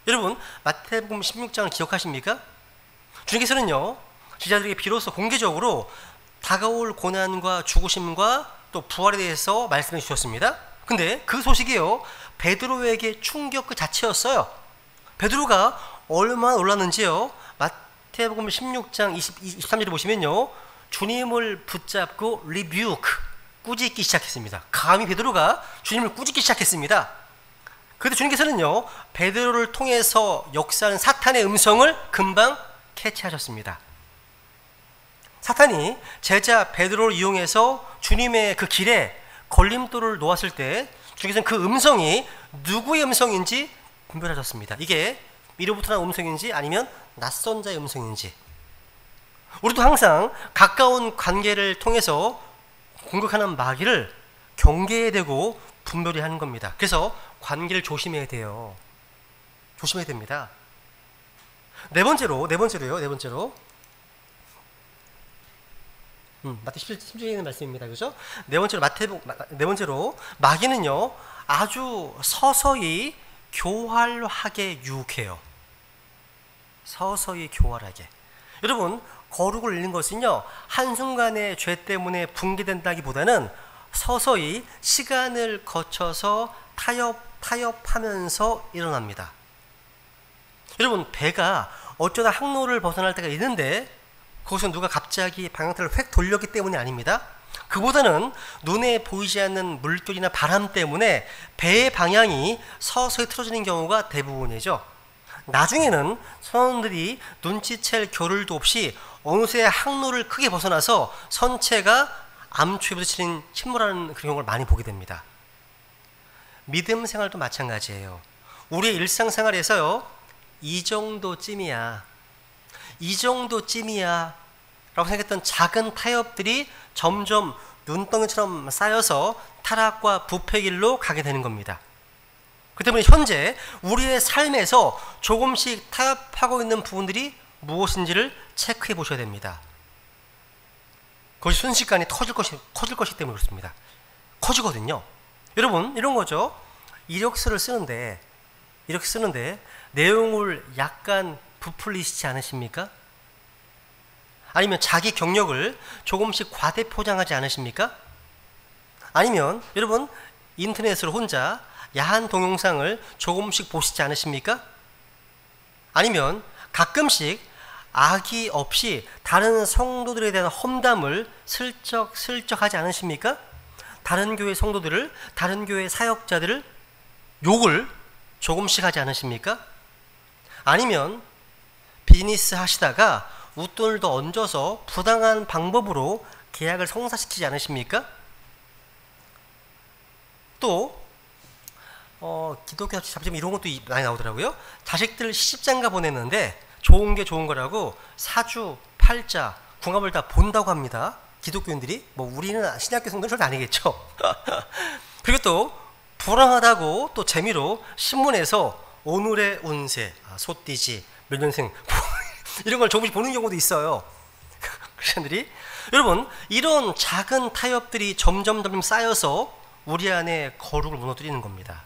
여러분 마태복음 16장을 기억하십니까? 주님께서는요 제자들에게 비로소 공개적으로 다가올 고난과 죽으심과 또 부활에 대해서 말씀해 주셨습니다. 근데 그 소식이요 베드로에게 충격 그 자체였어요. 베드로가 얼마나 놀랐는지요. 마태복음 16장 23절에 보시면요 주님을 붙잡고 리뷰크, 꾸짖기 시작했습니다. 감히 베드로가 주님을 꾸짖기 시작했습니다. 그런데 주님께서는요 베드로를 통해서 역사하는 사탄의 음성을 금방 캐치하셨습니다. 사탄이 제자 베드로를 이용해서 주님의 그 길에 걸림돌을 놓았을 때 주님께서는 그 음성이 누구의 음성인지 분별하셨습니다. 이게 미로부터 나온 음성인지 아니면 낯선 자의 음성인지. 우리도 항상 가까운 관계를 통해서 공격하는 마귀를 경계해야 되고 분별해야 하는 겁니다. 그래서 관계를 조심해야 돼요. 조심해야 됩니다. 네 번째로 마태 10장에 있는 말씀입니다. 그죠? 네 번째로 마귀는요 아주 서서히 교활하게 유혹해요. 서서히 교활하게. 여러분 거룩을 잃는 것은요 한순간의 죄 때문에 붕괴된다기보다는 서서히 시간을 거쳐서 타협하면서 일어납니다. 여러분 배가 어쩌다 항로를 벗어날 때가 있는데 그것은 누가 갑자기 방향타를 획 돌렸기 때문이 아닙니다. 그보다는 눈에 보이지 않는 물결이나 바람 때문에 배의 방향이 서서히 틀어지는 경우가 대부분이죠. 나중에는 선원들이 눈치챌 겨를도 없이 어느새 항로를 크게 벗어나서 선체가 암초에 부딪히는 침몰하는 그런 경우를 많이 보게 됩니다. 믿음 생활도 마찬가지예요. 우리의 일상생활에서요, 이 정도쯤이야 라고 생각했던 작은 타협들이 점점 눈덩이처럼 쌓여서 타락과 부패 길로 가게 되는 겁니다. 그 때문에 현재 우리의 삶에서 조금씩 타협하고 있는 부분들이 무엇인지를 체크해 보셔야 됩니다. 그것이 순식간에 커질 것이기 때문에 그렇습니다. 커지거든요. 여러분, 이런 거죠. 이력서를 쓰는데 내용을 약간 부풀리시지 않으십니까? 아니면 자기 경력을 조금씩 과대 포장하지 않으십니까? 아니면 여러분, 인터넷으로 혼자 야한 동영상을 조금씩 보시지 않으십니까? 아니면 가끔씩 악의 없이 다른 성도들에 대한 험담을 슬쩍 하지 않으십니까? 다른 교회 성도들을, 다른 교회 사역자들을 욕을 조금씩 하지 않으십니까? 아니면 비즈니스 하시다가 웃돈을 더 얹어서 부당한 방법으로 계약을 성사시키지 않으십니까? 또 기독교 잡지면 이런 것도 많이 나오더라고요. 자식들 시집장가 보냈는데 좋은 게 좋은 거라고 사주, 팔자, 궁합을 다 본다고 합니다. 기독교인들이. 뭐 우리는 신약교 성도는 절대 아니겠죠. 그리고 또 불안하다고 또 재미로 신문에서 오늘의 운세, 소띠지, 몇 년생 이런 걸 조금씩 보는 경우도 있어요. 크리스천들이. 여러분, 이런 작은 타협들이 점점 쌓여서 우리 안에 거룩을 무너뜨리는 겁니다.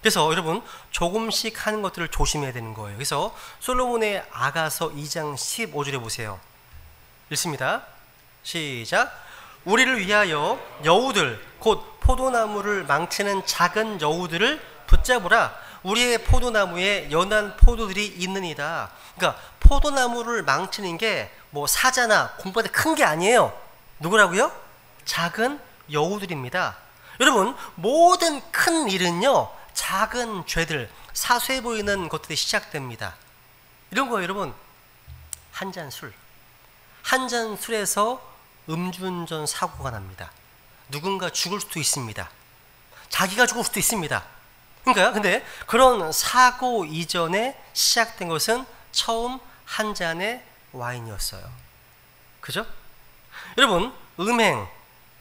그래서 여러분, 조금씩 하는 것들을 조심해야 되는 거예요. 그래서 솔로몬의 아가서 2장 15절에 보세요. 읽습니다. 시작. 우리를 위하여 여우들 곧 포도나무를 망치는 작은 여우들을 붙잡으라. 우리의 포도나무에 연한 포도들이 있느니라. 그러니까 포도나무를 망치는 게 뭐 사자나 공보다 큰 게 아니에요. 누구라고요? 작은 여우들입니다. 여러분, 모든 큰 일은요, 작은 죄들, 사소해 보이는 것들이 시작됩니다. 이런 거예요. 여러분, 한 잔 술에서 음주운전 사고가 납니다. 누군가 죽을 수도 있습니다. 자기가 죽을 수도 있습니다. 그러니까 근데 그런 사고 이전에 시작된 것은 처음 한 잔의 와인이었어요. 그죠? 여러분, 음행,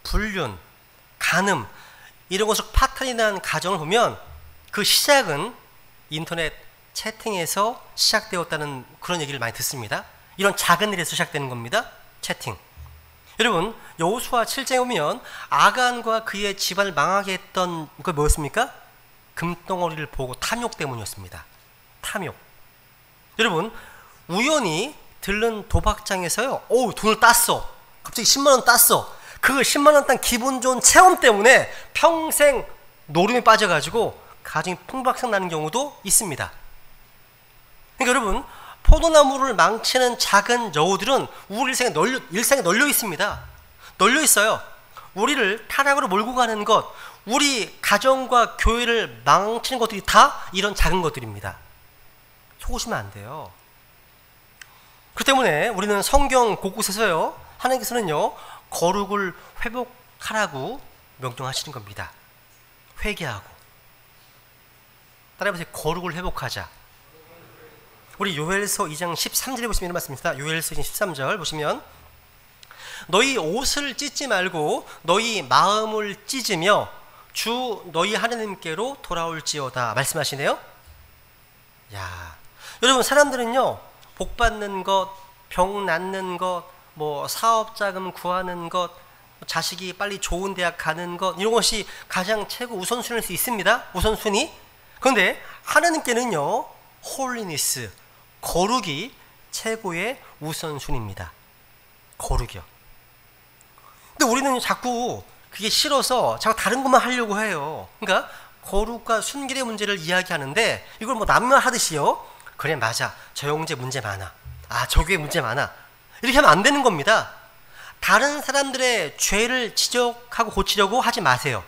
불륜, 간음 이런 것을 파탄이 난 가정을 보면 그 시작은 인터넷 채팅에서 시작되었다는 그런 얘기를 많이 듣습니다. 이런 작은 일에서 시작되는 겁니다. 채팅. 여러분, 여호수아 7장에 보면 아간과 그의 집안을 망하게 했던 그 뭐였습니까? 금덩어리를 보고 탐욕 때문이었습니다. 탐욕. 여러분, 우연히 들른 도박장에서요, 돈을 땄어. 갑자기 10만원 땄어. 그 10만원 딴 기분 좋은 체험 때문에 평생 노름에 빠져가지고 가정이 풍박상 나는 경우도 있습니다. 그러니까 여러분, 포도나무를 망치는 작은 여우들은 우리 일상에 널려 있습니다. 널려 있어요. 우리를 타락으로 몰고 가는 것, 우리 가정과 교회를 망치는 것들이 다 이런 작은 것들입니다. 속으시면 안 돼요. 그렇기 때문에 우리는 성경 곳곳에서요, 하나님께서는요, 거룩을 회복하라고 명령하시는 겁니다. 회개하고. 따라해보세요. 거룩을 회복하자. 우리 요엘서 2장 13절에 보시면 이런 말씀입니다. 요엘서 2장 13절 보시면 너희 옷을 찢지 말고 너희 마음을 찢으며 주 너희 하나님께로 돌아올지어다 말씀하시네요. 야, 여러분, 사람들은요, 복 받는 것, 병 낫는 것, 뭐 사업 자금 구하는 것, 자식이 빨리 좋은 대학 가는 것, 이런 것이 가장 최고 우선순위일 수 있습니다. 우선순위. 그런데 하나님께는요, 홀리니스, 거룩이 최고의 우선순위입니다. 거룩이요. 근데 우리는 자꾸 그게 싫어서 자꾸 다른 것만 하려고 해요. 그러니까 거룩과 순결의 문제를 이야기하는데 이걸 뭐 남용하듯이요, 그래 맞아, 저 형제 문제 많아, 저 교회 문제 많아, 이렇게 하면 안 되는 겁니다. 다른 사람들의 죄를 지적하고 고치려고 하지 마세요.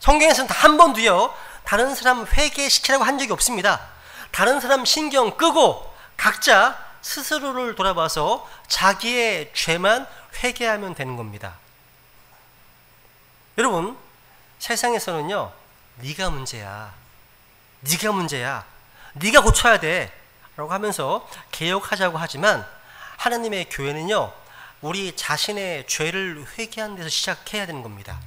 성경에서는 한 번도요 다른 사람 회개시키라고 한 적이 없습니다. 다른 사람 신경 끄고 각자 스스로를 돌아봐서 자기의 죄만 회개하면 되는 겁니다. 여러분, 세상에서는요 네가 문제야, 네가 문제야, 네가 고쳐야 돼 라고 하면서 개혁하자고 하지만, 하나님의 교회는요 우리 자신의 죄를 회개하는 데서 시작해야 되는 겁니다.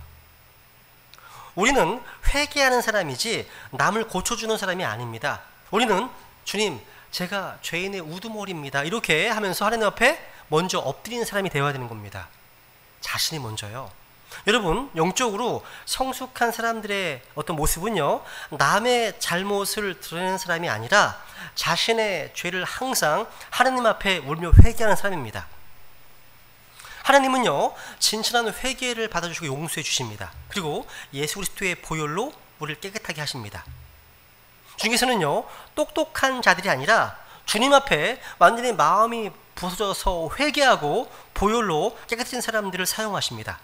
우리는 회개하는 사람이지 남을 고쳐주는 사람이 아닙니다. 우리는 주님, 제가 죄인의 우두머리입니다 이렇게 하면서 하나님 앞에 먼저 엎드리는 사람이 되어야 되는 겁니다. 자신이 먼저요. 여러분, 영적으로 성숙한 사람들의 어떤 모습은요 남의 잘못을 드러내는 사람이 아니라 자신의 죄를 항상 하나님 앞에 울며 회개하는 사람입니다. 하나님은요 진실한 회개를 받아주시고 용서해 주십니다. 그리고 예수 그리스도의 보혈로 우리를 깨끗하게 하십니다. 주님께서는요 똑똑한 자들이 아니라 주님 앞에 완전히 마음이 부서져서 회개하고 보혈로 깨끗해진 사람들을 사용하십니다.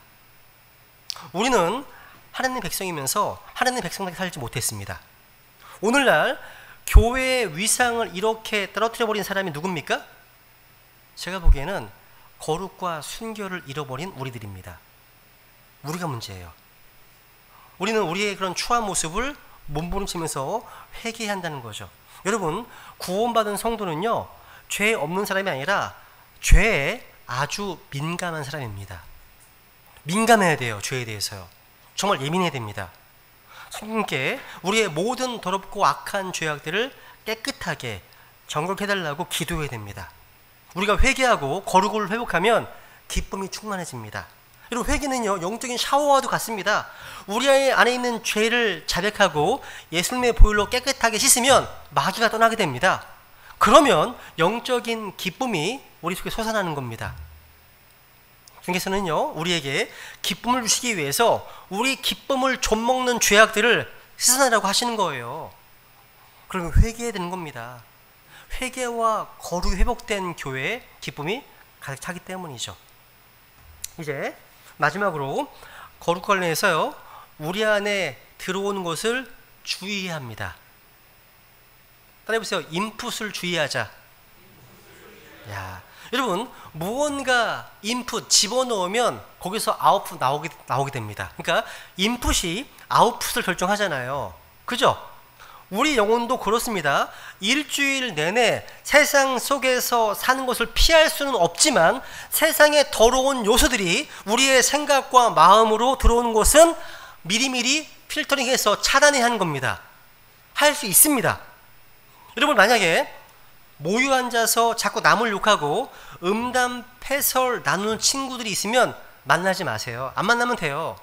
우리는 하나님 백성이면서 하나님 백성답게 살지 못했습니다. 오늘날 교회의 위상을 이렇게 떨어뜨려 버린 사람이 누굽니까? 제가 보기에는 거룩과 순결을 잃어버린 우리들입니다. 우리가 문제예요. 우리는 우리의 그런 추한 모습을 몸부림치면서 회개해야 한다는 거죠. 여러분, 구원받은 성도는요 죄 없는 사람이 아니라 죄에 아주 민감한 사람입니다. 민감해야 돼요. 죄에 대해서요. 정말 예민해야 됩니다. 성령께 우리의 모든 더럽고 악한 죄악들을 깨끗하게 정결케 해달라고 기도해야 됩니다. 우리가 회개하고 거룩을 회복하면 기쁨이 충만해집니다. 여러분, 회개는요 영적인 샤워와도 같습니다. 우리 안에 있는 죄를 자백하고 예수님의 보혈로 깨끗하게 씻으면 마귀가 떠나게 됩니다. 그러면 영적인 기쁨이 우리 속에 솟아나는 겁니다. 주님께서는요 우리에게 기쁨을 주시기 위해서 우리 기쁨을 좀먹는 죄악들을 씻어내라고 하시는 거예요. 그러면 회개해야 되는 겁니다. 회개와 거룩이 회복된 교회의 기쁨이 가득 차기 때문이죠. 이제 마지막으로 거룩 관련해서요 우리 안에 들어오는 것을 주의해야 합니다. 따라해보세요. 인풋을 주의하자. 야, 여러분, 무언가 인풋 집어넣으면 거기서 아웃풋 나오게 됩니다. 그러니까 인풋이 아웃풋을 결정하잖아요. 그죠? 우리 영혼도 그렇습니다. 일주일 내내 세상 속에서 사는 것을 피할 수는 없지만 세상에 더러운 요소들이 우리의 생각과 마음으로 들어오는 것은 미리미리 필터링해서 차단해야 하는 겁니다. 할 수 있습니다. 여러분, 만약에 모유 앉아서 자꾸 남을 욕하고 음담 패설 나누는 친구들이 있으면 만나지 마세요. 안 만나면 돼요.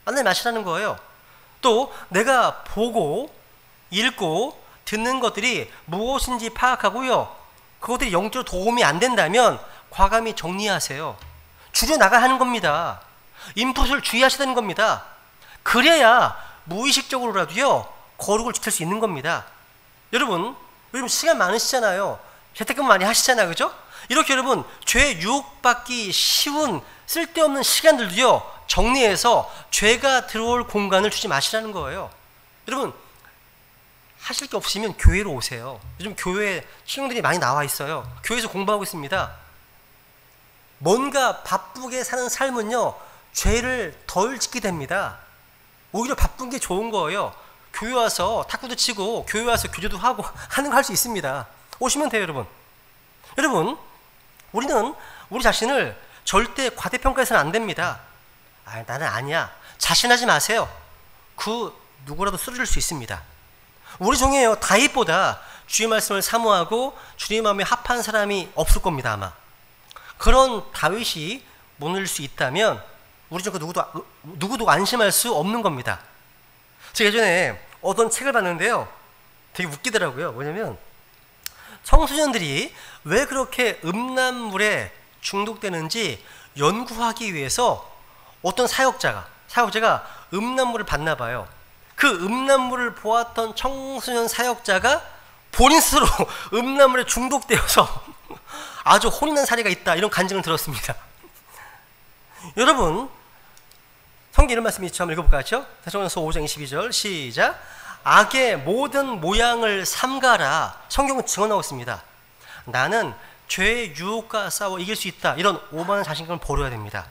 만나지 마시라는 거예요. 또 내가 보고 읽고 듣는 것들이 무엇인지 파악하고요, 그것들이 영적으로 도움이 안 된다면 과감히 정리하세요. 줄여나가야 하는 겁니다. 인풋을 주의하시는 겁니다. 그래야 무의식적으로라도요 거룩을 지킬 수 있는 겁니다. 여러분 시간 많으시잖아요. 재택근무 많이 하시잖아요. 그죠? 이렇게 여러분 죄 유혹받기 쉬운 쓸데없는 시간들도요 정리해서 죄가 들어올 공간을 주지 마시라는 거예요. 여러분, 하실 게 없으면 교회로 오세요. 요즘 교회에 신령들이 많이 나와 있어요. 교회에서 공부하고 있습니다. 뭔가 바쁘게 사는 삶은요 죄를 덜 짓게 됩니다. 오히려 바쁜 게 좋은 거예요. 교회 와서 탁구도 치고 교회 와서 교제도 하고 하는 거 할 수 있습니다. 오시면 돼요. 여러분, 우리는 우리 자신을 절대 과대평가해서는 안 됩니다. 나는 아니야, 자신하지 마세요. 그 누구라도 쓰러질 수 있습니다. 우리 중에요 다윗보다 주의 말씀을 사모하고 주님의 마음에 합한 사람이 없을 겁니다. 아마 그런 다윗이 못 누릴 수 있다면 우리 중 누구도 안심할 수 없는 겁니다. 제가 예전에 어떤 책을 봤는데요 되게 웃기더라고요. 뭐냐면 청소년들이 왜 그렇게 음란물에 중독되는지 연구하기 위해서 어떤 사역자가 음란물을 봤나 봐요. 그 음란물을 보았던 청소년 사역자가 본인 스스로 음란물에 중독되어서 아주 혼이 난 사례가 있다, 이런 간증을 들었습니다. 여러분, 성경 이런 말씀이 있죠. 한번 읽어볼까요? 데살로니가서 5장 22절 시작. 악의 모든 모양을 삼가라. 성경은 증언하고 있습니다. 나는 죄의 유혹과 싸워 이길 수 있다. 이런 오만한 자신감을 버려야 됩니다.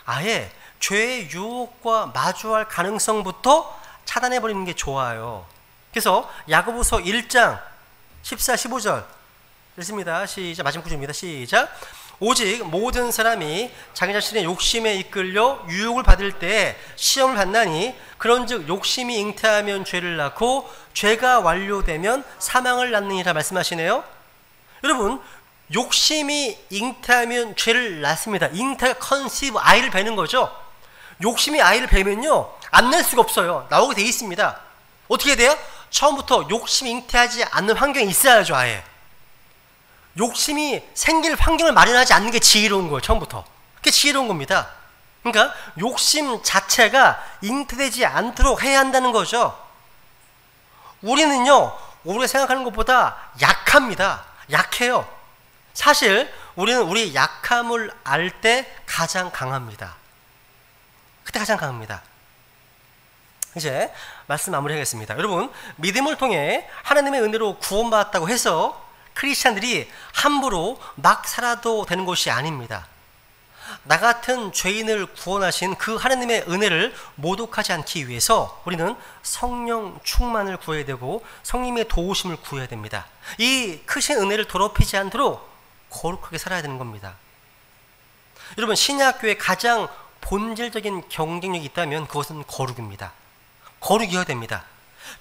아예 죄의 유혹과 마주할 가능성부터 차단해버리는 게 좋아요. 그래서 야고보서 1장 14, 15절 읽습니다. 시작. 마지막 구절입니다. 시작. 오직 모든 사람이 자기 자신의 욕심에 이끌려 유혹을 받을 때 시험을 받나니 그런즉 욕심이 잉태하면 죄를 낳고 죄가 완료되면 사망을 낳느니라 말씀하시네요. 여러분, 욕심이 잉태하면 죄를 낳습니다. 잉태가 컨시브, 아이를 베는 거죠. 욕심이 아이를 베면요 안 낼 수가 없어요. 나오게 돼 있습니다. 어떻게 돼요? 처음부터 욕심이 잉태하지 않는 환경이 있어야죠. 아예 욕심이 생길 환경을 마련하지 않는 게 지혜로운 거예요. 처음부터. 그게 지혜로운 겁니다. 그러니까 욕심 자체가 잉태되지 않도록 해야 한다는 거죠. 우리는요 우리가 생각하는 것보다 약합니다. 약해요. 사실 우리는 우리 약함을 알 때 가장 강합니다. 그때 가장 강합니다. 이제 말씀 마무리하겠습니다. 여러분, 믿음을 통해 하나님의 은혜로 구원받았다고 해서 크리스찬들이 함부로 막 살아도 되는 것이 아닙니다. 나 같은 죄인을 구원하신 그 하나님의 은혜를 모독하지 않기 위해서 우리는 성령 충만을 구해야 되고 성령의 도우심을 구해야 됩니다. 이 크신 은혜를 더럽히지 않도록 거룩하게 살아야 되는 겁니다. 여러분, 신약교회의 가장 본질적인 경쟁력이 있다면 그것은 거룩입니다. 거룩이어야 됩니다.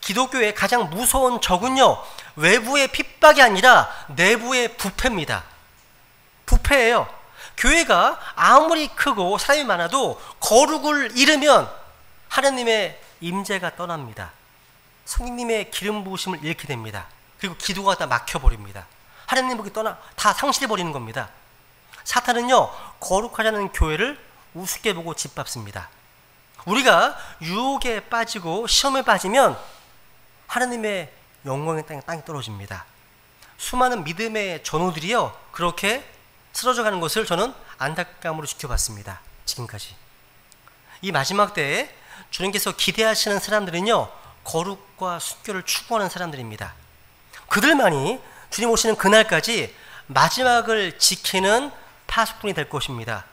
기독교의 가장 무서운 적은요 외부의 핍박이 아니라 내부의 부패입니다. 부패예요. 교회가 아무리 크고 사람이 많아도 거룩을 잃으면 하나님의 임재가 떠납니다. 성령님의 기름 부으심을 잃게 됩니다. 그리고 기도가 다 막혀버립니다. 하나님 복이 다 상실해버리는 겁니다. 사탄은요 거룩하자는 교회를 우습게 보고 짓밟습니다. 우리가 유혹에 빠지고 시험에 빠지면 하나님의 영광의 땅에 떨어집니다. 수많은 믿음의 전우들이요 그렇게 쓰러져가는 것을 저는 안타까움으로 지켜봤습니다. 지금까지. 이 마지막 때에 주님께서 기대하시는 사람들은요 거룩과 순교를 추구하는 사람들입니다. 그들만이 주님 오시는 그날까지 마지막을 지키는 파수꾼이 될 것입니다.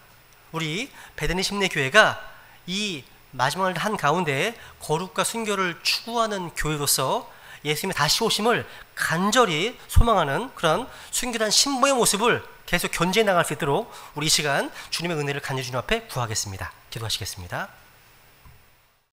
우리 베드니 심리교회가 이 마지막을 한 가운데 거룩과 순교를 추구하는 교회로서 예수님의 다시 오심을 간절히 소망하는 그런 순결한 신부의 모습을 계속 견지해 나갈 수 있도록 우리 이 시간 주님의 은혜를 간절히 주님 앞에 구하겠습니다. 기도하시겠습니다.